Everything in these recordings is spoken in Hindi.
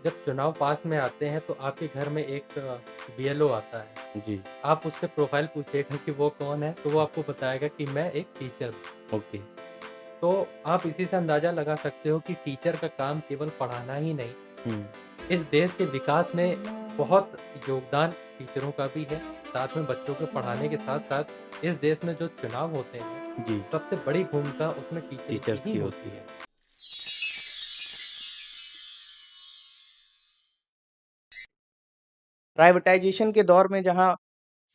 जब चुनाव पास में आते हैं तो आपके घर में एक बीएलओ आता है। जी, आप उससे प्रोफ़ाइल पूछिएगा कि वो कौन है, तो वो आपको बताएगा कि मैं एक टीचर हूँ। ओके। तो आप इसी से अंदाज़ा लगा सकते हो कि टीचर का काम केवल पढ़ाना ही नहीं, हुँ, इस देश के विकास में बहुत योगदान टीचरों का भी है। साथ में बच्चों को पढ़ाने के साथ-साथ इस देश में जो चुनाव होते हैं, जी, सबसे बड़ी भूमिका उसमें टीचरों की टीचर्स ही की होती होती है। है। प्राइवेटाइज़ेशन के दौर में जहाँ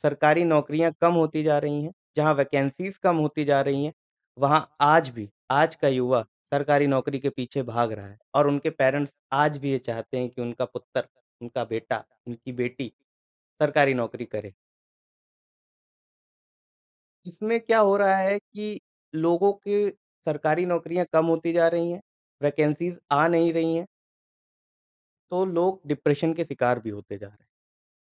सरकारी नौकरियाँ कम होती जा रही हैं, जहाँ वैकेंसीज़ कम होती जा रही हैं, वहाँ आज भी, आज का युवा सरकारी नौकरी के पीछे भाग रहा है और उनके पेरेंट्स आज भी ये चाहते हैं कि उनका पुत्र, उनका बेटा, उनकी बेटी सरकारी नौकरी करे। इसमें क्या हो रहा है कि लोगों के सरकारी नौकरियाँ कम होती जा रही हैं, वैकेंसीज़ आ नहीं रही हैं, तो लोग डिप्रेशन के शिकार भी होते जा रहे हैं।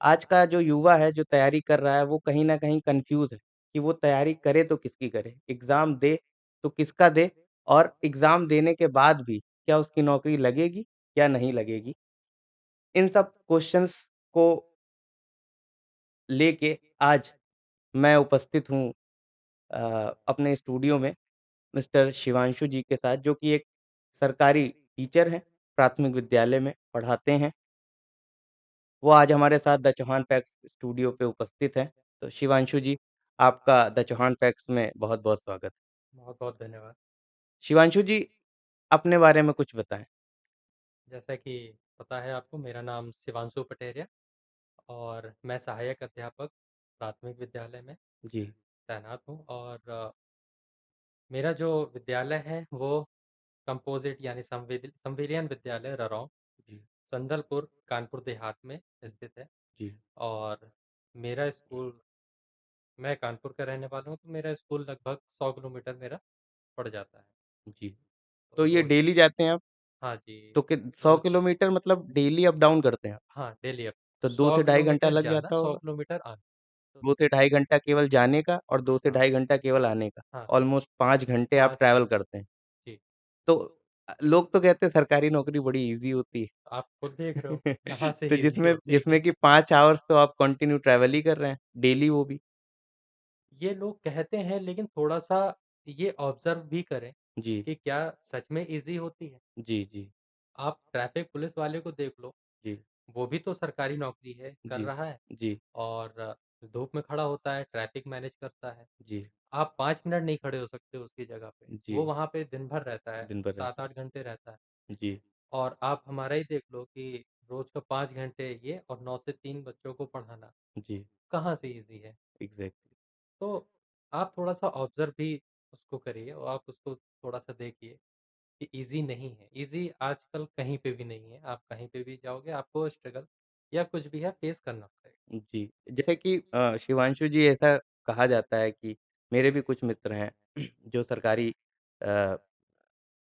आज का जो युवा है, जो तैयारी कर रहा है, वो कहीं न कहीं कन्फ्यूज़ है कि वो तैयारी करे तो किसकी करे? एग्ज़ाम दे तो किसका दे? और एग्ज़ाम देने के बाद भी क्या उसकी नौकरी लगेगी या नहीं लगेगी? इन सब क्वेश्चन्स को लेके आज मैं उपस्थित हूँ अपने स्टूडियो में मिस्टर शिवांशु जी के साथ, जो कि एक सरकारी टीचर हैं, प्राथमिक विद्यालय में पढ़ाते हैं। वो आज हमारे साथ द चौहान फैक्ट्स स्टूडियो पे उपस्थित हैं। तो शिवांशु जी, आपका द चौहान फैक्ट्स में बहुत-बहुत स्वागत। बहुत-बहुत धन्यवाद। शिवांशु जी, अपने बारे में कुछ बताएँ? जैसा कि पता है आपको मेरा नाम शिवांशु पटेरिया और मैं सहायक अध्यापक प्राथमिक विद्यालय में जी, तैनात हूँ और मेरा जो विद्यालय है वो कंपोज़िट यानी संविलियन विद्यालय ररौं, जी, संदलपुर, कानपुर देहात में स्थित है जी, और मेरा स्कूल मैं कानपुर का रहने वाला हूँ, तो मेरा स्कूल लगभग 100 किलोमीटर मेरा पड़ जाता है। जी। तो तो ये 2 डेली जाते हैं आप? हाँ जी, तो कि 100 रोज़ किलोमीटर मतलब डेली अप डाउन करते हैं आप? हाँ, डेली अप तो 2 100 से ढाई घंटा किलोमीटर लग जाना, जाता 100 होगा? किलोमीटर आना। 2 से ढाई घंटा केवल जाने का और 2 से हाँ, ढाई घंटा केवल आने का। हाँ, ऑलमोस्ट 5 घंटे आप 5 ट्रैवल घंटे। करते हैं। जी, तो लोग तो कहते हैं सरकारी नौकरी बड़ी ईज़ी होती है। आप खुद देख रहे हो, कहाँ से तो ईज़ी जिसमें होती है जिसमें कि कि 5 आवर्स तो आप कंटिन्यू ट्रैवल ही कर रहे हैं, डेली वो भी। ये लोग कहते हैं लेकिन थोड़ा-सा ये ऑब्ज़र्व भी करें जी, कि क्या सच में ईज़ी होती है? जी, जी, आप ट्रैफ़िक पुलिस वाले को देख लो, जी, वो भी तो सरकारी नौकरी है, कर जी, रहा है जी, और धूप में खड़ा होता है, ट्रैफ़िक मैनेज करता है। जी, आप 5 मिनट नहीं खड़े हो सकते उसकी जगह पे, जी, वो वहाँ पे दिन भर रहता है, दिन भर रहता 7-8 घंटे रहता है है। जी, और आप हमारा ही देख लो कि रोज़ का 5 घंटे ये और 9 से 3 बच्चों को पढ़ाना, जी, कहाँ से ईज़ी है? इग्ज़ैक्टली। तो आप थोड़ा-सा ऑब्ज़र्व भी उसको करिए और आप उसको थोड़ा-सा देखिए कि ईज़ी नहीं है। ईज़ी आजकल कहीं पे भी नहीं है। आप कहीं पे भी जाओगे आपको स्ट्रगल या कुछ भी है फेस करना पड़ेगा। जी, जैसे कि शिवांशु जी ऐसा कहा जाता है कि मेरे भी कुछ मित्र हैं जो सरकारी अ,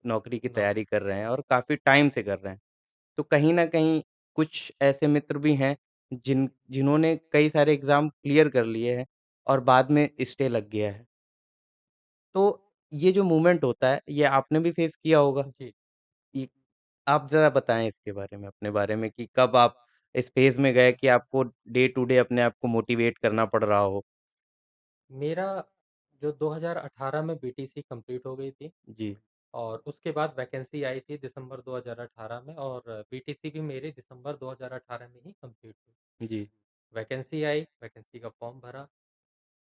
नौकरी की तैयारी नौकरी कर रहे हैं और काफ़ी टाइम से कर रहे हैं। तो कहीं न कहीं कुछ ऐसे मित्र भी हैं जिन्होंने कई सारे एग्ज़ाम क्लियर कर लिए हैं और बाद में स्टे लग गया है। तो ये जो मूवमेंट होता है, ये आपने भी फेस किया होगा। जी, ये आप ज़रा बताएँ इसके बारे में, अपने बारे में कि कब आप इस फ़ेज़ में गए कि आपको डे टू डे अपने आप को मोटिवेट करना पड़ रहा हो? मेरा जो 2018 में बीटीसी कंप्लीट हो गई थी जी, और उसके बाद वैकेंसी आई थी दिसंबर 2018 में और बीटीसी भी मेरी दिसंबर 2018 में ही कंप्लीट हुई। जी, वैकेंसी आई, वैकेंसी का फॉर्म भरा।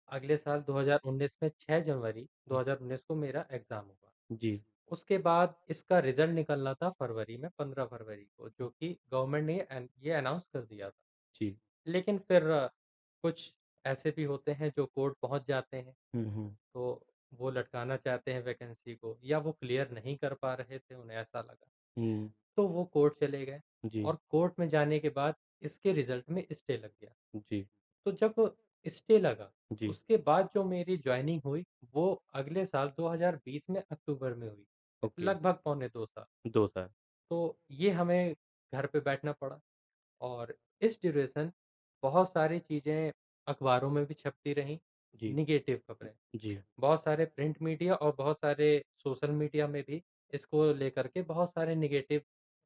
अगले साल 2019 में 6 जनवरी 2019 को मेरा एग्ज़ाम हुआ। जी, उसके बाद इसका रिज़ल्ट निकलना था फरवरी में 15 फरवरी को, जो कि गवर्नमेंट ने ये अनाउंस कर दिया था। जी। लेकिन फिर कुछ ऐसे भी होते हैं जो कोर्ट पहुँच जाते हैं, हुँ, हुँ। तो वो लटकाना चाहते हैं वैकेंसी को या वो क्लियर नहीं कर पा रहे थे, उन्हें ऐसा लगा। हुँ, तो वो कोर्ट चले गए जी, और कोर्ट में जाने के बाद इसके रिज़ल्ट में स्टे लग गया। जी, तो जब स्टे लगा, जी, उसके बाद जो मेरी जॉइनिंग हुई, वो अगले साल 2020 में अक्टूबर में हुई, ओके, लगभग पौने 2 साल। 2 साल। तो ये हमें घर पे बैठना पड़ा और इस ड्यूरेशन बहुत सारी चीज़ें अखबारों में भी छपती रहीं, जी, नेगेटिव खबरें। जी, बहुत सारे प्रिंट मीडिया और बहुत सारे सोशल मीडिया में भी इसको लेकर के बहुत सारे नेगेटिव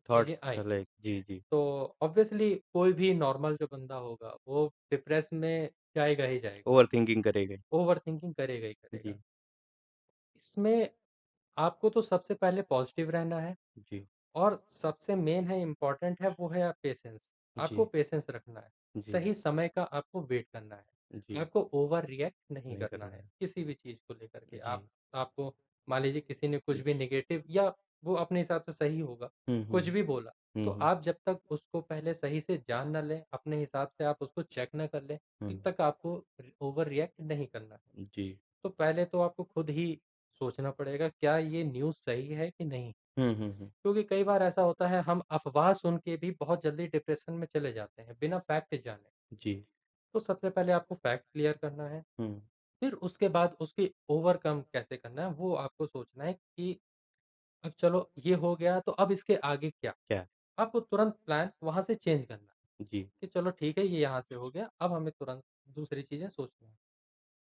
थॉट्स चीज़ें आएँगी। अलग जी, जी। तो ऑब्वियसली कोई भी नॉर्मल जो बंदा होगा, वो डिप्रेस में जाएगा ही जाएगा। ओवरथिंकिंग करेंगे। ओवरथिंकिंग करेगा ही करेगा। जी, इसमें आपको तो सबसे पहले पॉज़िटिव रहना है जी, और सबसे मेन है इम्पोर्टेंट है वो है पेशेंस। आपको जी, पेशेंस रखना है। जी, सही समय का आपको वेट करना है। जी, आपको ओवर रिएक्ट नहीं नहीं करना करना है, है। किसी भी चीज़ को लेकर के। जी, आपको मान लीजिए किसी ने कुछ जी। भी नेगेटिव या वो अपने हिसाब से सही होगा, हुँ, कुछ हुँ, भी बोला, हुँ, तो हुँ, आप जब तक उसको पहले सही से जान ना लें, अपने हिसाब से आप उसको चेक ना कर लें, हुँ। तब तक आपको ओवर रिएक्ट नहीं करना है। जी। तो पहले तो आपको खुद ही सोचना पड़ेगा क्या ये न्यूज़ सही है कि नहीं? हुँ, हुँ, हुँ। क्योंकि कई बार ऐसा होता है हम अफ़वाह सुन के भी बहुत जल्दी डिप्रेशन में चले जाते हैं, बिना फैक्ट जाने। जी। तो सबसे पहले आपको फैक्ट क्लियर करना है, हुँ। फिर उसके बाद उसकी ओवरकम कैसे करना है, वो आपको सोचना है कि अब चलो ये हो गया तो अब इसके आगे क्या? क्या? आपको तुरंत प्लान वहाँ से चेंज करना है, जी। कि चलो ठीक है ये यहाँ से हो गया, अब हमें तुरंत दूसरी चीज़ें सोचनी है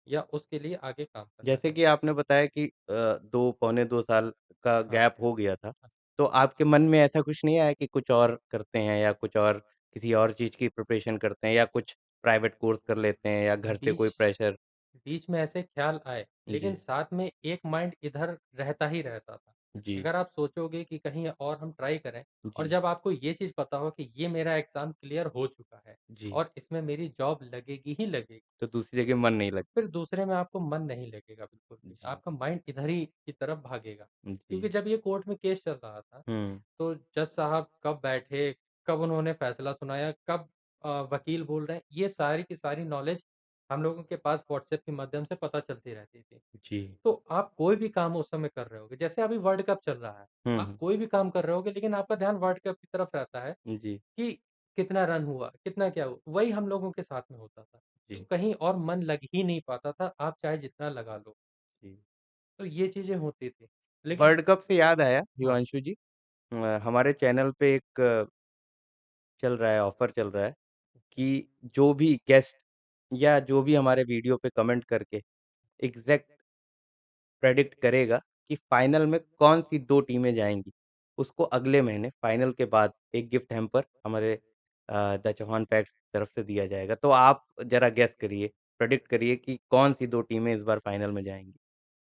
या उसके लिए आगे काम करना जैसे है। कि आपने बताया कि 2 पौने 2 साल का हाँ, गैप हो गया था। हाँ। तो आपके मन में ऐसा कुछ नहीं आया कि कुछ और करते हैं या कुछ और किसी और चीज़ की प्रिपरेशन करते हैं या कुछ प्राइवेट कोर्स कर लेते हैं या घर से बीच कोई प्रेशर? बीच में ऐसे ख़्याल आए, लेकिन जी, साथ में एक माइंड इधर रहता ही रहता था। जी, अगर आप सोचोगे कि कहीं और हम ट्राई करें और जी, जब आपको ये चीज़ पता हो कि ये मेरा एग्ज़ाम क्लियर हो चुका है जी। और इसमें मेरी जॉब लगेगी ही लगेगी, तो दूसरी जगह मन नहीं लगता। फिर दूसरे में आपको मन नहीं लगेगा बिल्कुल भी। जी, आपका माइंड इधर ही की तरफ भागेगा। क्योंकि जी। जब ये कोर्ट में केस चल रहा था, हुँ, तो जज साहब कब बैठे, कब उन्होंने फ़ैसला सुनाया, कब वकील बोल रहे हैं, ये सारी की सारी नॉलेज हम लोगों के पास व्हाट्सएप के माध्यम से पता चलती रहती थी। जी। तो आप कोई भी काम उस समय कर रहे होगे, जैसे अभी वर्ल्ड कप चल रहा है, हुँ, आप हुँ। कोई भी काम कर रहे होगे लेकिन आपका ध्यान वर्ल्ड कप की तरफ रहता है जी, कि कितना रन हुआ, कितना क्या हुआ, वही हम लोगों के साथ में होता था। तो जी, कहीं और मन लग ही नहीं पाता था, आप चाहे जितना लगा लो। जी। तो ये चीज़ें होती थी। लेकिन वर्ल्ड कप से याद आया हाँ, हिमांशु जी हमारे चैनल पे एक चल रहा है ऑफ़र चल रहा है कि जो भी गेस्ट या जो भी हमारे वीडियो पे कमेंट करके एग्ज़ैक्ट प्रेडिक्ट करेगा कि फाइनल में कौन-सी 2 टीमें जाएँगी, उसको अगले महीने फाइनल के बाद एक गिफ्ट हैम्पर हमारे द चौहान फैक्ट्स की तरफ से दिया जाएगा। तो आप ज़रा गेस करिए, प्रेडिक्ट करिए कि कौन-सी 2 टीमें इस बार फाइनल में जाएँगी?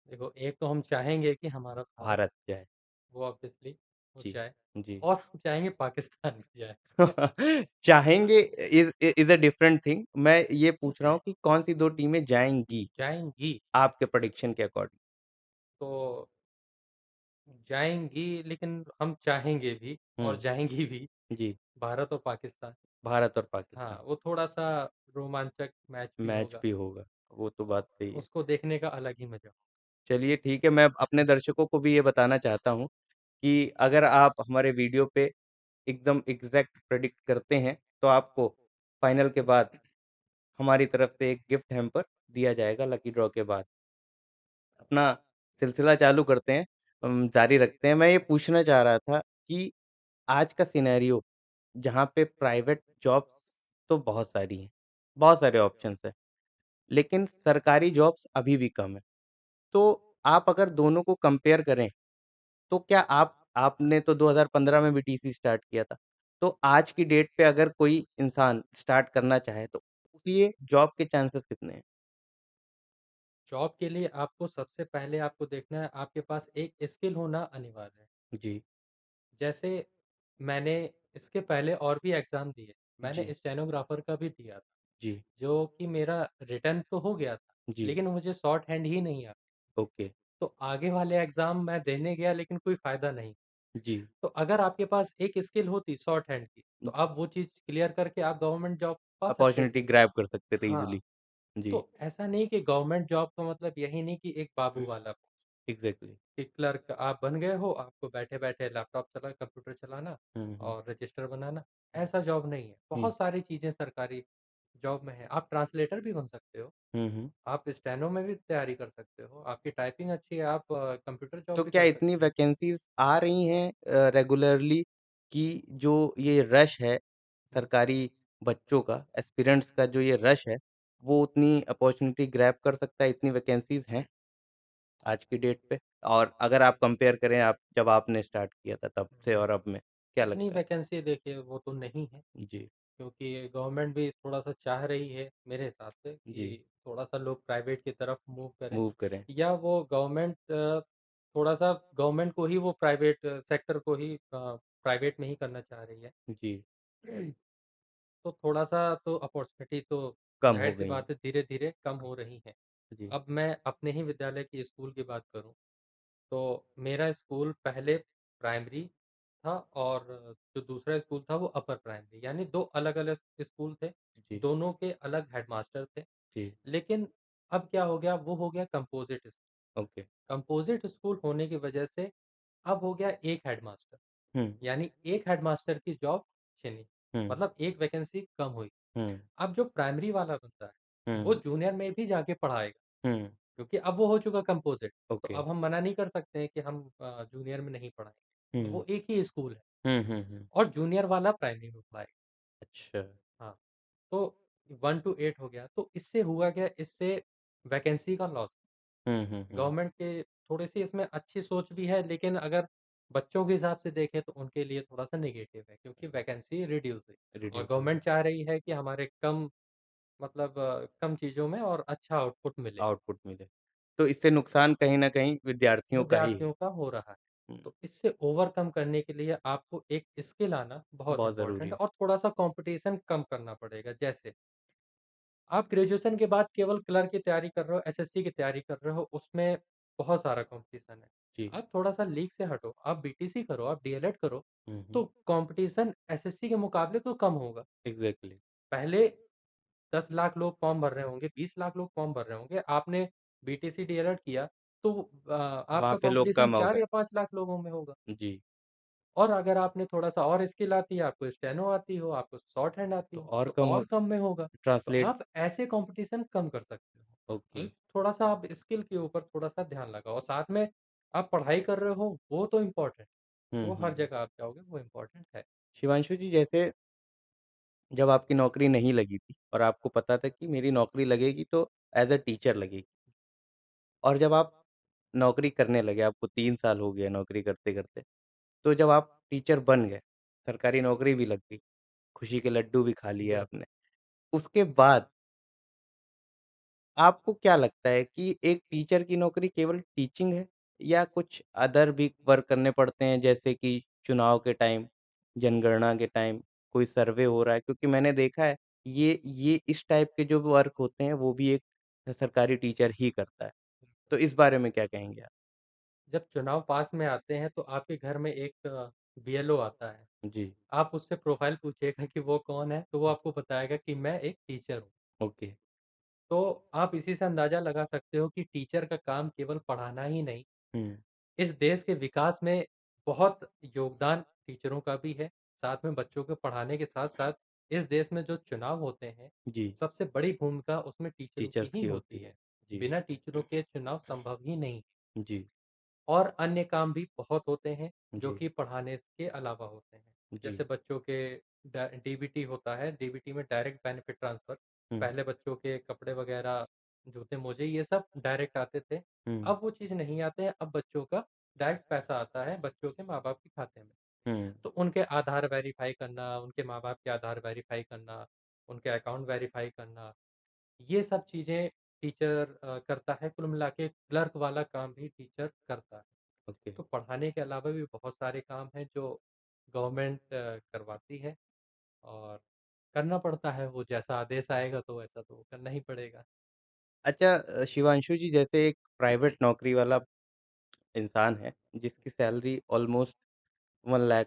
देखो एक तो हम चाहेंगे कि हमारा भारत भारत जाए। वो ऑब्वियसली वो जी, जाए जी। और हम चाहेंगे पाकिस्तान भी जाए। चाहेंगे इज़ अ डिफरेंट थिंग। मैं ये पूछ रहा हूँ कि कौन-सी 2 टीमें जाएँगी, जाएँगी, आपके प्रेडिक्शन के अकॉर्डिंग? तो जाएँगी लेकिन हम चाहेंगे भी और हुँ, जाएँगी भी जी। भारत और पाकिस्तान। भारत और हाँ, पाकिस्तान। वो थोड़ा-सा रोमांचक मैच भी मैच होगा। भी होगा, वो तो बात सही है। उसको देखने का अलग ही मज़ा चलिए ठीक है, मैं अपने दर्शकों को भी ये बताना चाहता हूँ कि अगर आप हमारे वीडियो पे एकदम एग्ज़ैक्ट प्रेडिक्ट करते हैं, तो आपको फाइनल के बाद हमारी तरफ से एक गिफ्ट हैम्पर दिया जाएगा लकी ड्रॉ के बाद। अपना सिलसिला चालू करते हैं जारी रखते हैं। मैं ये पूछना चाह रहा था कि आज का सिनेरियो जहाँ पे प्राइवेट जॉब्स तो बहुत सारी हैं, बहुत सारे ऑप्शंस हैं, लेकिन सरकारी जॉब्स अभी भी कम हैं। तो आप अगर दोनों को कंपेयर करें, तो क्या आपने तो 2015 में भी टीसी स्टार्ट किया था। तो आज की डेट पे अगर कोई इंसान स्टार्ट करना चाहे, तो उसके लिए जॉब के चांसेस कितने हैं? जॉब के लिए आपको सबसे पहले आपको देखना है आपके पास एक स्किल होना अनिवार्य है। जी, जैसे मैंने इसके पहले और भी एग्ज़ाम दिए। मैंने जी, स्टेनोग्राफ़र का भी दिया था, जी, जो कि मेरा रिटन तो हो गया था, जी, लेकिन मुझे शॉर्ट हैंड ही नहीं आता। ओके, तो आगे वाले एग्ज़ाम मैं देने गया लेकिन कोई फ़ायदा नहीं। जी, तो अगर आपके पास एक स्किल होती शॉर्ट हैंड की, तो जी। आप वो चीज़ क्लियर करके आप गवर्नमेंट जॉब पा सकते अपॉर्च्युनिटी थे। ग्रैब कर सकते थे हाँ, ईज़िली। जी, तो ऐसा नहीं कि गवर्नमेंट जॉब का मतलब यही नहीं कि एक बाबू हुँ, वाला एग्ज़ैक्टली। कि क्लर्क आप बन गए हो, आपको बैठे-बैठे लैपटॉप कंप्यूटर चलाना हुँ, हुँ, और रजिस्टर बनाना, ऐसा जॉब नहीं है। हुँ, बहुत सारी चीज़ें सरकारी जॉब में हैं। आप ट्रांसलेटर भी बन सकते हो, हुँ, हुँ। आप स्टेनो में भी तैयारी कर सकते हो, आपकी टाइपिंग अच्छी है, आप कंप्यूटर जॉब तो भी क्या कर इतनी सकते हो। वैकेंसीज़ आ रही हैं रेगुलरली कि जो ये रश है हुँ, सरकारी बच्चों का, एस्पिरेंट्स का जो ये रश है, वो उतनी अपॉर्च्युनिटी ग्रैब कर सकता है, इतनी वैकेंसीज़ हैं आज की डेट पे? और अगर आप कंपेयर करें आप जब आपने स्टार्ट किया था तब से हुँ। और अब में, क्या इतनी लगता है? वैकेंसी देखिए वो तो नहीं है, जी, क्योंकि गवर्नमेंट भी थोड़ा-सा चाह रही है मेरे हिसाब से जी, कि थोड़ा-सा लोग प्राइवेट की तरफ मूव करें, मूव करें। या वो थोड़ा-सा गवर्नमेंट को ही वो प्राइवेट सेक्टर को ही प्राइवेट में ही करना चाह रही है। जी, तो थोड़ा-सा तो अपॉर्च्युनिटी तो कम हो ज़ाहिर-सी गई हैं। बात है धीरे-धीरे कम हो रही हैं। जी, अब मैं अपने ही विद्यालय की स्कूल की बात करूँ, तो मेरा स्कूल पहले प्राइमरी था और जो दूसरा स्कूल था वो अपर प्राइमरी, यानी 2 अलग-अलग स्कूल थे, जी, दोनों के अलग हेडमास्टर थे। जी, लेकिन अब क्या हो गया, वो हो गया composite school. Okay. Composite school होने की वजह से अब हो गया एक हेडमास्टर, हुँ, यानी एक हेडमास्टर की जॉब छिनी, हुँ, मतलब एक वैकेंसी कम हुई। हुँ, अब जो प्राइमरी वाला बंदा है, वो हुँ, जूनियर में भी जाके पढ़ाएगा, हुँ, क्योंकि अब वो हो चुका कंपोज़िट, तो ओके। अब हम मना नहीं कर सकते हैं कि हम जूनियर में नहीं पढ़ाएँगे। तो हुँ, वो एक ही स्कूल है हुँ, हुँ, हुँ। और जूनियर वाला प्राइमरी में पढ़ाएगा। अच्छा। हाँ, तो 1 टू 8 हो गया, तो इससे हुआ क्या, इससे वैकेंसी का लॉस। हुँ, हुँ, हुँ। गवर्नमेंट के थोड़ी-सी इसमें अच्छी सोच भी है, लेकिन अगर बच्चों के हिसाब से देखें तो उनके लिए थोड़ा-सा नेगेटिव है, क्योंकि वैकेंसी रिड्यूस हुई और रिड्यूस हो गवर्नमेंट गया। चाह रही है कि हमारे कम मतलब कम चीज़ों में और अच्छा आउटपुट मिले। आउटपुट मिले। तो इससे नुकसान कहीं न कहीं विद्यार्थियों का ही है। विद्यार्थियों का हो रहा है। हुँ, तो इससे ओवरकम करने के लिए आपको एक स्किल आना बहुत बहुत इम्पोर्टेंट ज़रूरी है है। और थोड़ा-सा कॉम्पिटिशन कम करना पड़ेगा। जैसे आप ग्रेजुएशन के बाद केवल क्लर्क की तैयारी कर रहे हो, एसएससी की तैयारी कर रहे हो, उसमें बहुत सारा कॉम्पिटिशन है। जी। आप थोड़ा-सा लीग से हटो, आप बीटीसी करो, आप डीएलएड करो, हुँ, हुँ। तो कॉम्पिटिशन एसएससी के मुकाबले तो कम होगा। इग्ज़ैक्टली। पहले 10 लाख लोग फॉर्म भर रहे होंगे, 20 लाख लोग फॉर्म भर रहे होंगे, आपने बीटीसी डीएलएड किया, तो वहाँ आपका पे लोग कॉम्पिटिशन कम हो 4 गए। या 5 लाख लोगों में होगा। जी। और अगर आपने थोड़ा-सा और स्किल आती है, आपको स्टेनो आती हो, आपको शॉर्ट हैंड आती तो हो, और तो कम हो और कम में होगा। तो ट्रांसलेट आप ऐसे कॉम्पिटिशन कम कर सकते हो। ओके। थोड़ा-सा आप स्किल के ऊपर थोड़ा-सा ध्यान लगाओ और साथ में आप पढ़ाई कर रहे हो, वो तो इम्पोर्टेंट है। हुँ, वो हुँ, हर हुँ। जगह आप जाओगे, वो इम्पोर्टेंट है। शिवांशु जी जैसे जब आपकी नौकरी नहीं लगी थी और आपको पता था कि मेरी नौकरी लगेगी तो एज़ अ टीचर लगेगी और जब आप नौकरी करने लगे, आपको 3 साल हो गए नौकरी करते-करते, तो जब आप टीचर बन गए, सरकारी नौकरी भी लग गई, खुशी के लड्डू भी खा लिए बिल्कुल। आपने। उसके बाद आपको क्या लगता है कि एक टीचर की नौकरी केवल टीचिंग है या कुछ अदर भी वर्क करने पड़ते हैं जैसे कि चुनाव के टाइम, जनगणना के टाइम कोई सर्वे हो रहा है? क्योंकि मैंने देखा है ये इस टाइप के जो वर्क होते हैं वो भी एक सरकारी टीचर ही करता है। तो इस बारे में क्या कहेंगे आप? जब चुनाव पास में आते हैं, तो आपके घर में एक बीएलओ आता है। जी, आप उससे प्रोफ़ाइल पूछिएगा कि वो कौन है, तो वो आपको बताएगा कि मैं एक टीचर हूँ। ओके। तो आप इसी से अंदाज़ा लगा सकते हो कि टीचर का काम केवल पढ़ाना ही नहीं, हुँ, इस देश के विकास में बहुत योगदान टीचरों का भी है। साथ में बच्चों को पढ़ाने के साथ-साथ इस देश में जो चुनाव होते हैं, जी, सबसे बड़ी भूमिका उसमें टीचरों की टीचर्स ही की होती होती है। है। जी, बिना टीचरों के चुनाव संभव ही नहीं। जी, और अन्य काम भी बहुत होते हैं, जो जी, कि पढ़ाने के अलावा होते हैं। जी। जैसे बच्चों के डीबीटी होता है, डीबीटी में डायरेक्ट बेनिफिट ट्रांसफ़र। हुँ, पहले बच्चों के कपड़े वग़ैरह, जूते-मोजे ये सब डायरेक्ट आते थे। हुँ, अब वो चीज़ नहीं आते हैं, अब बच्चों का डायरेक्ट पैसा आता है बच्चों के माँ-बाप के खाते में। हुँ, तो उनके आधार वेरीफ़ाई करना, उनके माँ-बाप के आधार वेरीफ़ाई करना, उनके अकाउंट वेरीफ़ाई करना, ये सब चीज़ें टीचर करता है। कुल मिला के क्लर्क वाला काम भी टीचर करता है। ओके। तो पढ़ाने के अलावा भी बहुत सारे काम हैं जो गवर्नमेंट करवाती है और करना पड़ता है, वो जैसा आदेश आएगा तो वैसा तो करना ही पड़ेगा। अच्छा शिवांशु जी जैसे एक प्राइवेट नौकरी वाला इंसान है, जिसकी salary almost 1 lakh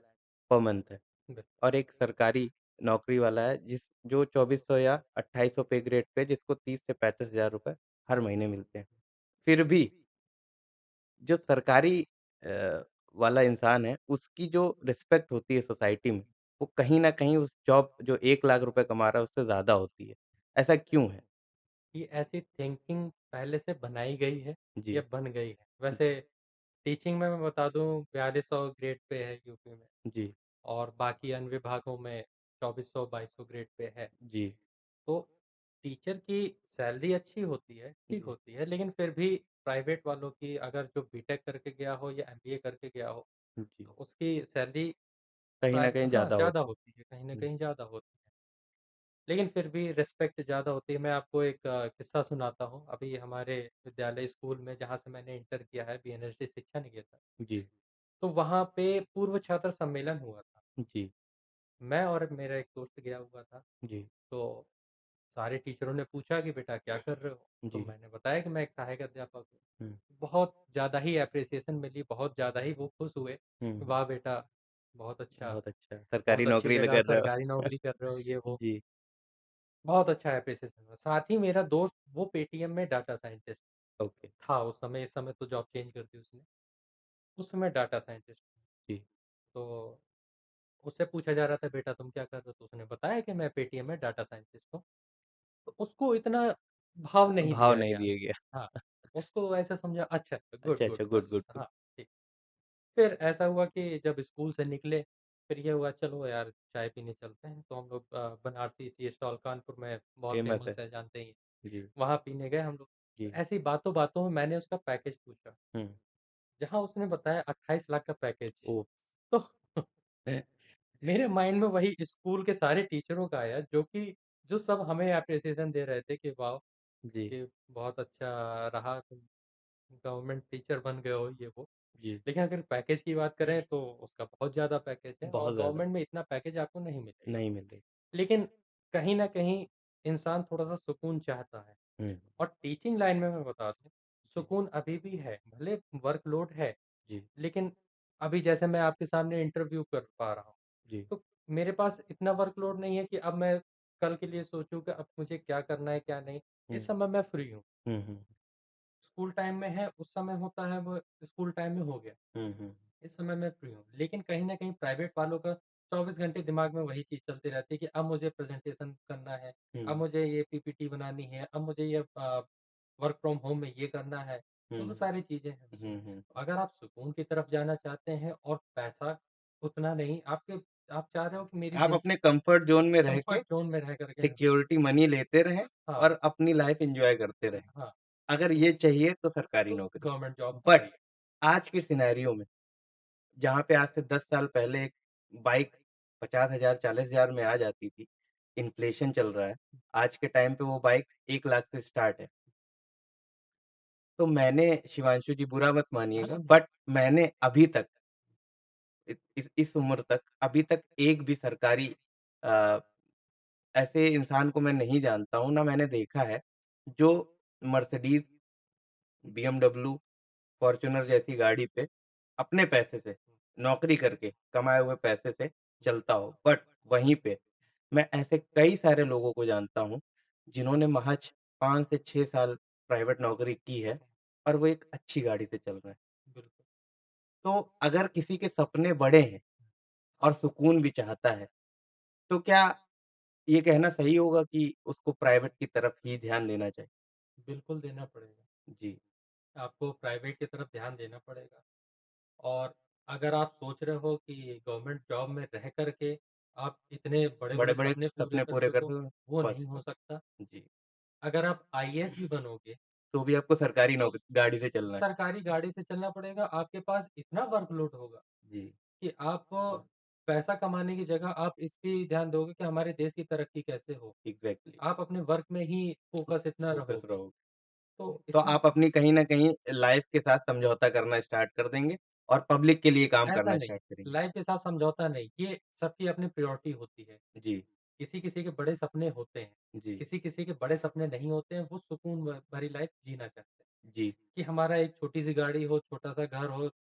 per month है बिल और एक सरकारी नौकरी वाला है जो 2400 या 2800 पे ग्रेड पे जिसको 30 से 35,000 रुपए हर महीने मिलते हैं। फिर भी जो सरकारी वाला इंसान है, उसकी जो रिस्पेक्ट होती है सोसाइटी में, वो कहीं न कहीं उस जॉब जो 1 लाख रुपए कमा रहा है, उससे ज़्यादा होती है। ऐसा क्यों है? ये ऐसी थिंकिंग पहले से बनाई गई है या जी, बन गई है। वैसे जी, टीचिंग में मैं बता दूँ 4200 ग्रेड पे है यूपी में जी, और बाकी अन्य विभागों में 2400-2200 ग्रेड पे है। जी, तो टीचर की सैलरी अच्छी होती है, ठीक जी, होती है, लेकिन फिर भी प्राइवेट वालों की, अगर जो बीटेक करके गया हो या एमबीए करके गया हो, जी, तो उसकी सैलरी कहीं न कहीं हाँ, ज़्यादा ज़्यादा होती होती है, कहीं न है। कहीं ज़्यादा होती है। लेकिन फिर भी रिस्पेक्ट ज़्यादा होती है। मैं आपको एक किस्सा सुनाता हूँ। अभी हमारे विद्यालय स्कूल में जहाँ से मैंने इंटर किया है बीएनएसडी शिक्षा निकेतन, जी, तो वहाँ पे पूर्व छात्र सम्मेलन हुआ था। जी, मैं और मेरा एक दोस्त गया हुआ था। जी, तो सारे टीचरों ने पूछा कि बेटा क्या कर रहे हो? तो जी। मैंने बताया कि मैं एक सहायक अध्यापक हूँ। हुँ, बहुत ज़्यादा ही एप्रिसिएशन मिली, बहुत ज़्यादा ही वो खुश हुए। हुँ। वाह बेटा! बहुत अच्छा, बहुत अच्छा, सरकारी बहुत अच्छी नौकरी ल जगह कर रहे सरकारी हो। नौकरी कर रहे हो ये वो। जी, बहुत अच्छा एप्रिसिएशन हुआ। साथ ही मेरा दोस्त वो पेटीएम में डाटा साइंटिस्ट ओके, था उस समय, इस समय तो जॉब चेंज कर दी उसने। उस समय डाटा साइंटिस्ट जी। तो उससे पूछा जा रहा था बेटा तुम क्या कर रहे हो? तो उसने बताया कि मैं पेटीएम में डाटा साइंटिस्ट हूँ। तो उसको इतना भाव नहीं भाव दिया नहीं गया। दिए गया। हाँ, उसको ऐसा समझा अच्छा, गुड, अच्छा, गुड अच्छा, गुड, गुड, बस गुड। हाँ, ठीक। फिर ऐसा हुआ कि जब स्कूल से निकले, फिर ये हुआ चलो यार चाय पीने चलते हैं। तो हम लोग बनारसी टी स्टॉल कानपुर में बहुत फ़ेमस है। फ़ेमस है जानते ही हैं। जी, वहाँ पीने गए हम लोग। तो जी। ऐसे ही बातों-बातों में मैंने उसका पैकेज पूछा, हुँ, जहाँ उसने बताया 28 लाख का पैकेज। ओह! तो मेरे माइंड में वही स्कूल के सारे टीचरों का आया जो सब हमें एप्रिसिएशन दे रहे थे कि वाओ! जी, कि बहुत अच्छा रहा तुम गवर्नमेंट टीचर बन गए हो ये वो। जी। लेकिन अगर पैकेज की बात करें तो उसका बहुत ज़्यादा पैकेज है और बहुत ज़्यादा, गवर्नमेंट में इतना पैकेज आपको नहीं मिलेगा। नहीं मिल रही। लेकिन कहीं न कहीं इंसान थोड़ा-सा सुकून चाहता है हुँ, और टीचिंग लाइन में मैं बता दूँ, जी, सुकून अभी भी है। भले वर्कलोड है, जी, लेकिन अभी जैसे मैं आपके सामने इंटरव्यू कर पा रहा हूँ, जी। तो मेरे पास इतना वर्कलोड नहीं है कि अब मैं कल के लिए सोचूँ कि अब मुझे क्या करना है, क्या नहीं। हुँ, इस समय मैं फ्री हूँ। हुँ, हुँ, स्कूल टाइम में है, उस समय होता है वो स्कूल टाइम में हो गया। हुँ, हुँ, इस समय मैं फ्री हूँ। लेकिन कहीं न कहीं प्राइवेट वालों का 24 घंटे दिमाग में वही चीज़ चलती रहती है कि अब मुझे प्रेज़ेंटेशन करना है, अब हुँ, मुझे ये पीपीटी बनानी है, अब मुझे ये वर्क फ्रॉम होम में ये करना है। हुँ, बहुत सारी चीज़ें हैं। हुँ, हुँ। अगर आप सुकून की तरफ जाना चाहते हैं और पैसा उतना नहीं आप चाह रहे हो कि मेरी आप अपने कम्फ़र्ट ज़ोन में रह के कम्फर्ट ज़ोन में रह कर के सिक्योरिटी मनी लेते रहें हाँ, और अपनी लाइफ़ एन्जॉय करते रहें। हाँ, अगर ये तो चाहिए तो सरकारी तो नौकरी। गवर्नमेंट जॉब बट पकड़िए। आज के सिनेरियो में जहाँ पे आज से 10 साल पहले एक बाइक 50,000 40,000 में आ जाती थी, इन्फ्लेशन चल रहा है, आज के टाइम पे वो बाइक 1 लाख से स्टार्ट है। तो मैंने शिवांशु जी बुरा मत हाँ, मानिएगा नहीं, बट मैंने अभी तक इस उम्र तक अभी तक एक भी सरकारी अ, ऐसे इंसान को मैं नहीं जानता हूँ, ना मैंने देखा है, जो मर्सिडीज़, बीएमडब्ल्यू, फॉर्च्यूनर जैसी गाड़ी पे अपने पैसे से, नौकरी करके, कमाए हुए पैसे से चलता हो। बट वहीं पे मैं ऐसे कई सारे लोगों को जानता हूँ, जिन्होंने महज़ 5 से 6 साल प्राइवेट नौकरी की है और वो एक अच्छी गाड़ी से चल रहे हैं। बिल्कुल। तो अगर किसी के सपने बड़े हैं और सुकून भी चाहता है, तो क्या ये कहना सही होगा कि उसको प्राइवेट की तरफ ही ध्यान देना चाहिए? बिल्कुल देना पड़ेगा। जी, आपको प्राइवेट की तरफ ध्यान देना पड़ेगा और अगर आप सोच रहे हो कि गवर्नमेंट जॉब में रह कर के आप इतने बड़े-बड़े बड़े-बड़े सपने पूरे सपने कर पूरे कर सको, सकें, वो नहीं हो पॉसिबल सकता। जी, अगर आप आईएएस भी बनोगे, तो भी आपको सरकारी तो गाड़ी से चलना है। सरकारी गाड़ी से चलना पड़ेगा, आपके पास इतना वर्कलोड होगा जी, कि आप पैसा कमाने की जगह आप इस पे ध्यान दोगे कि हमारे देश की तरक्की कैसे हो। एग्ज़ैक्टली आप अपने वर्क में ही फ़ोकस इतना फ़ोकस रहोगे, रहो। तो तो इसलिए आप अपनी कहीं न कहीं लाइफ़ के साथ समझौता करना स्टार्ट कर देंगे और पब्लिक के लिए काम ऐसा करना नहीं, स्टार्ट करेंगे। लाइफ़ के साथ समझौता नहीं, ये सबकी अपनी प्रायोरिटी होती है। जी, किसी-किसी के बड़े सपने होते हैं, जी, किसी-किसी के बड़े सपने नहीं होते हैं, वो सुकून भरी लाइफ़ जीना चाहते हैं, जी। कि हमारा एक छोटी-सी गाड़ी हो, छोटा-सा घर हो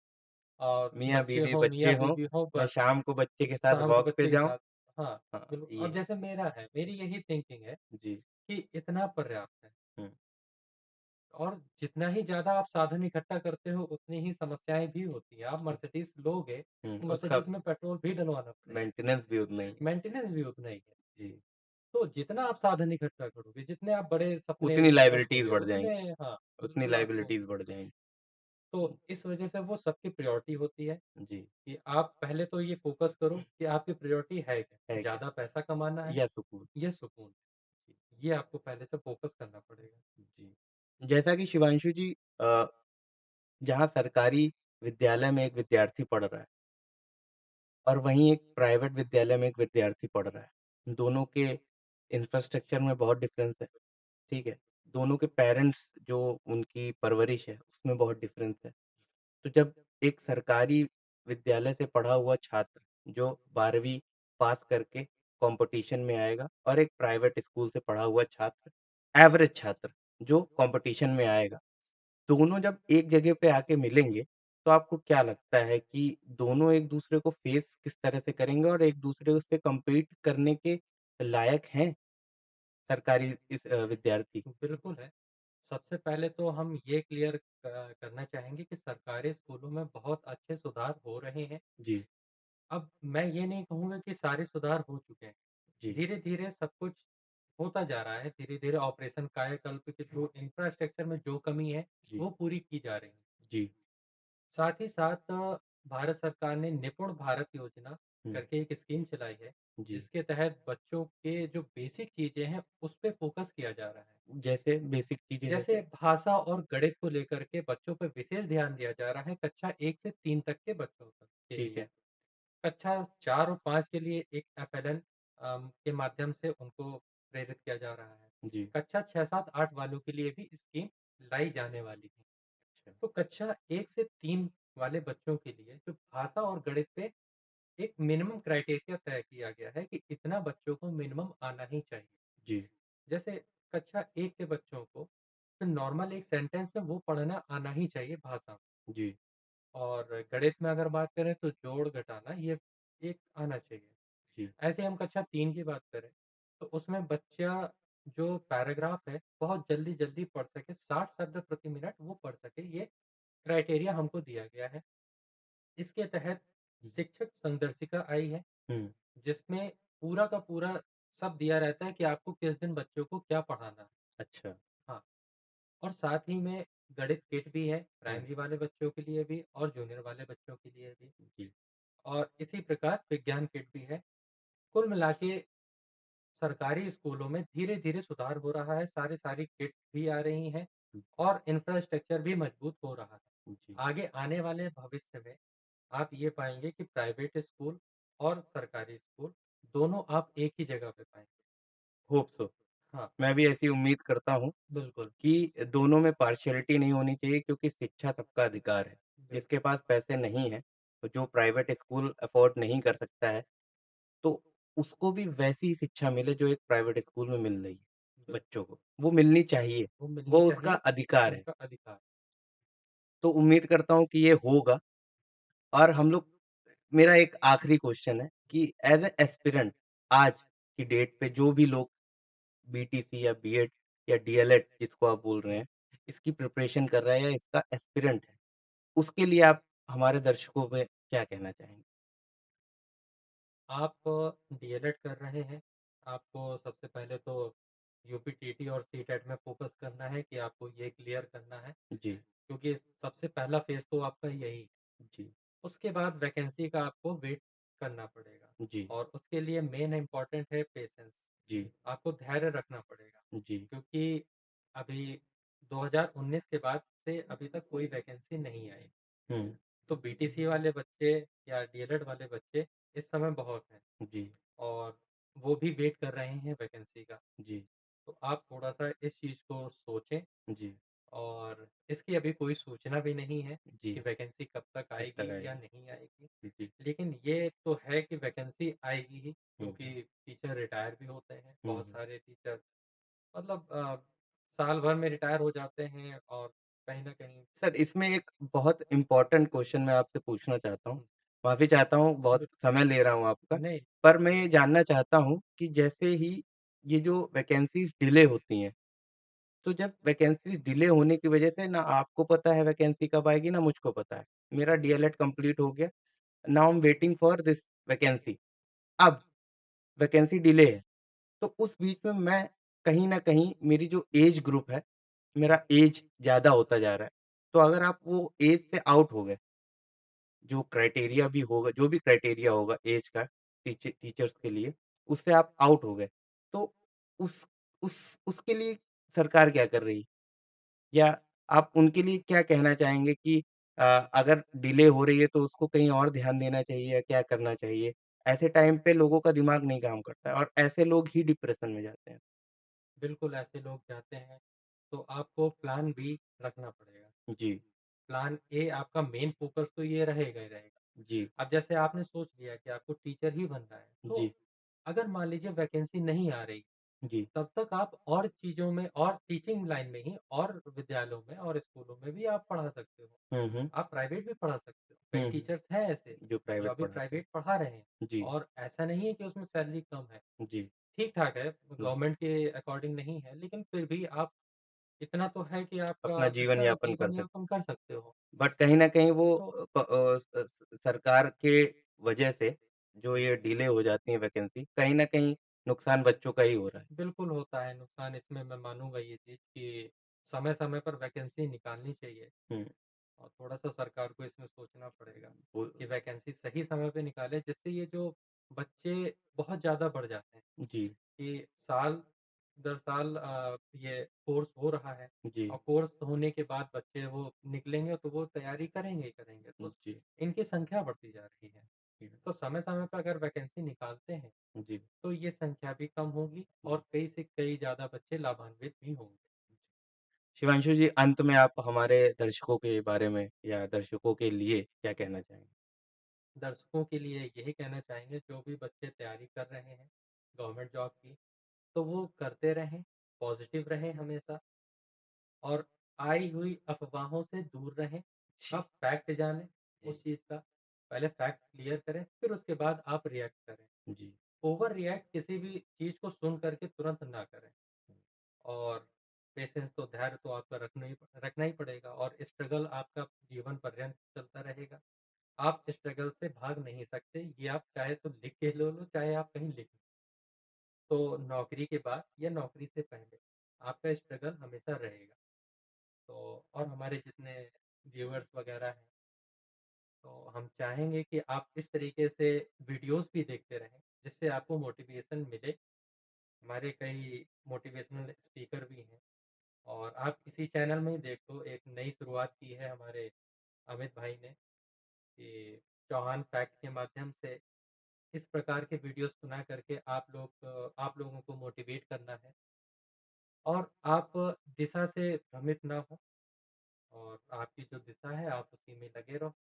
और बच्चे मियाँ-बीवी, हों, बच्चे हों, मियाँ-बीवी हों मैं बस, शाम को बच्चे के साथ शाम को वॉक पे बच्चे के जाऊँ। साथ हाँ, हाँ, बिल्कुल और ये जैसे मेरा है, मेरी यही थिंकिंग है जी, कि इतना पर्याप्त है हुँ, और जितना ही ज़्यादा आप साधन इकट्ठा करते हो, उतनी ही समस्याएँ भी होती हैं। आप मर्सिडीज़ लोगे, तो उसका मर्सिडीज़ में पेट्रोल भी डलवाना पड़ेगा, मेंटेनेंस भी उतना ही है। मेंटेनेंस भी उतना ही है। जी, तो जितना आप साधन इकट्ठा करोगे, जितने आप बड़े सपने उतनी लायबिलिटीज़ रखोगे, बढ़ उतने जाएँगी, हाँ, उतनी बिल्कुल आपको लायबिलिटीज़ बढ़ जाएँगी। तो इस वजह से वो सबकी प्रायोरिटी होती है जी, कि आप पहले तो ये फ़ोकस करो कि आपकी प्रायोरिटी है क्या? है क्या? ज़्यादा पैसा कमाना है या सुकून। या सुकून है? ये आपको पहले से फ़ोकस करना पड़ेगा। जी। जैसा कि शिवांशु जी जहाँ सरकारी विद्यालय में एक विद्यार्थी पढ़ रहा है, और वहीं एक प्राइवेट विद्यालय में एक विद्यार्थी पढ़ रहा है। दोनों के इंफ्रास्ट्रक्चर में बहुत डिफ़रेंस है, ठीक है? दोनों के पेरेंट्स जो उनकी परवरिश है, उसमें बहुत डिफ़रेंस है। तो जब एक सरकारी विद्यालय से पढ़ा हुआ छात्र जो 12वीं पास करके कॉम्पिटिशन में आएगा और एक प्राइवेट स्कूल से पढ़ा हुआ छात्र, एवरेज छात्र जो कॉम्पिटिशन में आएगा, दोनों जब एक जगह पे आके मिलेंगे, तो आपको क्या लगता है कि दोनों एक-दूसरे को फेस किस तरह से करेंगे और एक-दूसरे से कम्पीट करने के लायक हैं सरकारी विद्यार्थी? बिल्कुल है। सबसे पहले तो हम ये क्लियर करना चाहेंगे कि सरकारी स्कूलों में बहुत अच्छे सुधार हो रहे हैं। जी, अब मैं ये नहीं कहूँगा कि सारे सुधार हो चुके हैं। जी, धीरे-धीरे सब कुछ होता जा रहा है। धीरे-धीरे ऑपरेशन कायाकल्प के थ्रू इंफ्रास्ट्रक्चर में जो कमी है, जी, वो पूरी की जा रही है। जी, साथ ही साथ भारत सरकार ने निपुण भारत योजना हुँ, करके एक स्कीम चलाई है, जी। जिसके तहत बच्चों के जो बेसिक चीज़ें हैं, उस पे फ़ोकस किया जा रहा है। जैसे बेसिक चीज़ें जैसे जैसे? भाषा और गणित को लेकर के बच्चों पे विशेष ध्यान दिया जा रहा है, कक्षा 1 से 3 तक के बच्चों तक के ठीक लिए। है। कक्षा 4 और 5 के लिए एक एफएलएन के माध्यम से उनको प्रेरित किया जा रहा है। जी, कक्षा 6, 7, 8 वालों के लिए भी स्कीम लाई जाने वाली है। अच्छा, तो कक्षा 1 से 3 वाले बच्चों के लिए जो भाषा और गणित पे एक मिनिमम क्राइटेरिया तय किया गया है कि इतना बच्चों को मिनिमम आना ही चाहिए। जी, जैसे कक्षा 1 के बच्चों को तो नॉर्मल एक सेंटेंस है वो पढ़ना आना ही चाहिए भाषा में। जी, और गणित में अगर बात करें तो जोड़-घटाना ये एक आना चाहिए। जी, ऐसे हम कक्षा 3 की बात करें, तो उसमें बच्चा जो पैराग्राफ है, बहुत जल्दी-जल्दी पढ़ सके, 60 शब्द प्रति मिनट वो पढ़ सके, ये क्राइटेरिया हमको दिया गया है। इसके तहत शिक्षक संदर्शिका आई है, हुँ, जिसमें पूरा का पूरा सब दिया रहता है कि आपको किस दिन बच्चों को क्या पढ़ाना है। अच्छा, हाँ, और साथ ही में गणित किट भी है, हुँ, प्राइमरी वाले बच्चों के लिए भी और जूनियर वाले बच्चों के लिए भी। जी, और इसी प्रकार विज्ञान किट भी है। कुल मिला के सरकारी स्कूलों में धीरे-धीरे सुधार हो रहा है, सारी किट भी आ रही हैं और इंफ्रास्ट्रक्चर भी मजबूत हो रहा है। जी, आगे आने वाले भविष्य में आप ये पाएँगे कि प्राइवेट स्कूल और सरकारी स्कूल दोनों आप एक ही जगह पे पाएँगे। Hope so. हाँ, मैं भी ऐसी उम्मीद करता हूँ बिल्कुल, कि दोनों में पार्शियलिटी नहीं होनी चाहिए क्योंकि शिक्षा सबका अधिकार है। जिसके बिल्कुल, पास पैसे नहीं हैं, तो जो प्राइवेट स्कूल अफ़ोर्ड नहीं कर सकता है, तो उसको भी वैसी ही शिक्षा मिले जो एक प्राइवेट स्कूल में मिल रही है, बिल्कुल। बच्चों को। वो मिलनी चाहिए, वो मिलनी वो उसका चाहिए, अधिकार है। उनका अधिकार। तो उम्मीद करता हूँ कि ये होगा और हम लोग मेरा एक आखिरी क्वेश्चन है कि एज़ अ एस्पिरेंट आज की डेट पे जो भी लोग बीटीसी या बीएड या डीएलएड जिसको आप बोल रहे हुँ। हैं, इसकी प्रिपरेशन कर रहा है या इसका एस्पिरेंट है, उसके लिए आप हमारे दर्शकों में क्या कहना चाहेंगे? आप डीएलएड कर रहे हैं, आपको सबसे पहले तो यूपीटीटी और सीटेट में फ़ोकस करना है कि आपको ये क्लियर करना है, जी, क्योंकि सबसे पहला फ़ेज़ तो आपका यही है। जी, उसके बाद वैकेंसी का आपको वेट करना पड़ेगा जी, और उसके लिए मेन इम्पोर्टेंट है पेशेंस। जी, आपको धैर्य रखना पड़ेगा, जी, क्योंकि अभी 2019 के बाद से अभी तक कोई वैकेंसी नहीं आई। हुँ, तो बीटीसी वाले बच्चे या डीएलएड वाले बच्चे इस समय बहुत हैं जी, और वो भी वेट कर रहे हैं वैकेंसी का। जी, तो आप थोड़ा-सा इस चीज़ को सोचें जी, और इसकी अभी कोई सूचना भी नहीं है जी, कि वैकेंसी कब तक कब तक आएगी या आएगी? नहीं आएगी। जी, लेकिन ये तो है कि वैकेंसी आएगी ही, हुँ, क्योंकि टीचर रिटायर भी होते हैं, हुँ, बहुत हुँ। सारे टीचर मतलब साल भर में रिटायर हो जाते हैं और कहीं न कहीं सर, इसमें एक बहुत इम्पोर्टेंट क्वेश्चन मैं आपसे पूछना चाहता हूँ। हुँ, माफ़ी चाहता हूँ, बहुत बिल समय ले रहा हूँ आपका। नहीं, पर मैं नहीं, ये जानना चाहता हूँ कि जैसे ही ये जो वैकेंसीज़ डिले होती हैं, तो जब वैकेंसीज़ डिले होने की वजह से ना आपको पता है वैकेंसी कब आएगी, ना मुझको पता है। मेरा डीएलएड कंप्लीट हो गया, now I am waiting for this vacancy. अब वैकेंसी डिले है, तो उस बीच में मैं कहीं न कहीं मेरी जो एज ग्रुप है, हुँ, मेरा एज ज़्यादा होता जा रहा है। तो अगर आप वो एज से आउट हो गए, जो क्राइटेरिया भी होगा जो भी क्राइटेरिया होगा एज का टीचर्स के लिए, उससे आप आउट हो गए। तो उस उसके लिए सरकार क्या कर रही है? या आप उनके लिए क्या कहना चाहेंगे कि अगर डिले हो रही है तो उसको कहीं और ध्यान देना चाहिए या क्या करना चाहिए? ऐसे टाइम पे लोगों का दिमाग नहीं काम करता है और ऐसे लोग ही डिप्रेशन में जाते हैं। बिल्कुल ऐसे लोग जाते हैं, तो आपको प्लान बी रखना पड़ेगा। जी, प्लान ए आपका मेन फ़ोकस तो ये रहेगा ही रहेगा। जी, अब जैसे आपने सोच लिया कि आपको टीचर ही बनना है, तो जी, अगर मान लीजिए वैकेंसी नहीं आ रही, जी। तब तक आप और चीज़ों में और टीचिंग लाइन में ही और विद्यालयों में और स्कूलों में भी आप पढ़ा सकते हो। हुँ, हुँ। आप प्राइवेट भी पढ़ा सकते हो। कई हुँ, हुँ। टीचर्स हैं ऐसे, जो जो प्राइवेट अभी पढ़ाते हैं। प्राइवेट पढ़ा रहे हैं जी, और ऐसा नहीं है कि उसमें सैलरी कम है। जी, ठीक-ठाक है, जी। गवर्नमेंट के अकॉर्डिंग नहीं है, लेकिन फिर भी आप इतना तो है कि आपका अपना जीवन अच्छा यापन कर जीवन सकते यापन कर सकते हो। हैं। बट कहीं न कहीं वो तो सरकार के वजह से जो ये डिले हो जाती है वैकेंसी, कहीं न कहीं नुकसान बच्चों का ही हो रहा है। बिल्कुल होता है नुकसान इसमें मैं मानूँगा ये चीज़ कि समय-समय पर वैकेंसी निकालनी चाहिए हुँ, और थोड़ा-सा सरकार को इसमें सोचना पड़ेगा वो कि वैकेंसी सही समय पे निकाले जिससे ये जो बच्चे बहुत ज़्यादा बढ़ जाते हैं जी, कि साल दर साल ये कोर्स हो रहा है जी, और कोर्स होने के बाद बच्चे वो निकलेंगे तो वो तैयारी करेंगे ही करेंगे, तो जी, इनकी संख्या बढ़ती जा रही है। तो समय-समय पे अगर वैकेंसी निकालते हैं, जी, तो ये संख्या भी कम होगी जी। और कई से कई ज़्यादा बच्चे लाभान्वित भी होंगे। शिवांशु जी, अंत में आप हमारे दर्शकों के बारे में या दर्शकों के लिए क्या कहना चाहेंगे? दर्शकों के लिए यही कहना चाहेंगे जो भी बच्चे तैयारी कर रहे हैं गवर्नमेंट जॉब की, तो वो करते रहें, पॉज़िटिव रहें हमेशा और आई हुई अफ़वाहों से दूर रहें। जी, आप फैक्ट जानें जी, उस चीज़ का, पहले फैक्ट क्लियर करें, फिर उसके बाद आप रिएक्ट करें। जी। ओवर रिएक्ट किसी भी चीज़ को सुन कर के तुरंत ना करें और पेशेंस तो धैर्य तो आपका रखना ही पड़ेगा और स्ट्रगल आपका जीवन पर्यंत चलता रहेगा। आप स्ट्रगल से भाग नहीं सकते, ये आप चाहे तो लिख के ले लो, चाहे आप कहीं लिख लो। तो नौकरी के बाद या नौकरी से पहले आपका स्ट्रगल हमेशा रहेगा। तो और हमारे जितने व्यूअर्स वगैरह हैं, तो हम चाहेंगे कि आप इस तरीके से वीडियोज़ भी देखते रहें, जिससे आपको मोटिवेशन मिले। हमारे कई मोटिवेशनल स्पीकर भी हैं और आप इसी चैनल में ही देख लो, एक नई शुरुआत की है हमारे अमित भाई ने कि चौहान फैक्ट के माध्यम से इस प्रकार के वीडियोज़ बना करके आप लोगों को मोटिवेट करना है और आप दिशा से भ्रमित ना हो और आपकी जो दिशा है आप उसी में लगे रहो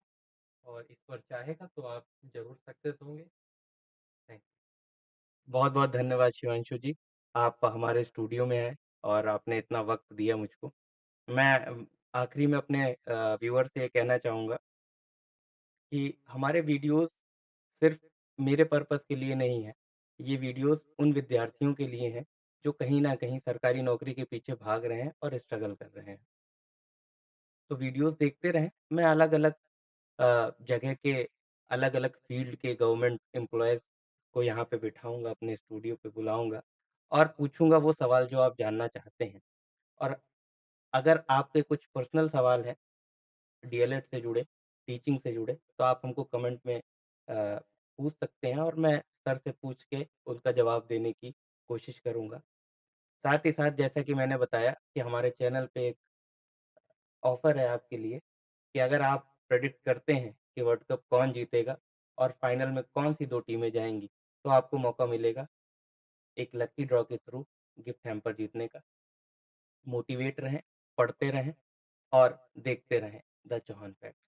और ईश्वर चाहेगा तो आप ज़रूर सक्सेस होंगे। थैंक बहुत-बहुत धन्यवाद शिवांशु जी। आप हमारे स्टूडियो में आए और आपने इतना वक़्त दिया मुझको। मैं आखिरी में अपने व्यूअर से ये कहना चाहूँगा कि हमारे वीडियोज़ सिर्फ़ मेरे पर्पज़ के लिए नहीं है। ये वीडियोज़ उन विद्यार्थियों के लिए हैं, जो कहीं न कहीं सरकारी नौकरी के पीछे भाग रहे हैं और स्ट्रगल कर रहे हैं। तो वीडियोज़ देखते रहें। मैं अलग-अलग जगह के अलग-अलग फ़ील्ड के गवर्नमेंट एम्प्लॉइज़ को यहाँ पे बिठाऊँगा, अपने स्टूडियो पे बुलाऊँगा और पूछूँगा वो सवाल जो आप जानना चाहते हैं। और अगर आपके कुछ पर्सनल सवाल हैं डीएलएड से जुड़े, टीचिंग से जुड़े, तो आप हमको कमेंट में पूछ सकते हैं और मैं सर से पूछ के उसका जवाब देने की कोशिश करूँगा। साथ ही साथ जैसा कि मैंने बताया कि हमारे चैनल पे एक ऑफ़र है आपके लिए कि अगर आप प्रेडिक्ट करते हैं कि वर्ल्ड कप कौन जीतेगा और फाइनल में कौन-सी 2 टीमें जाएँगी, तो आपको मौका मिलेगा एक लकी ड्रॉ के थ्रू गिफ्ट हैम्पर जीतने का। मोटिवेट रहें, पढ़ते रहें और देखते रहें द चौहान फैक्ट्स।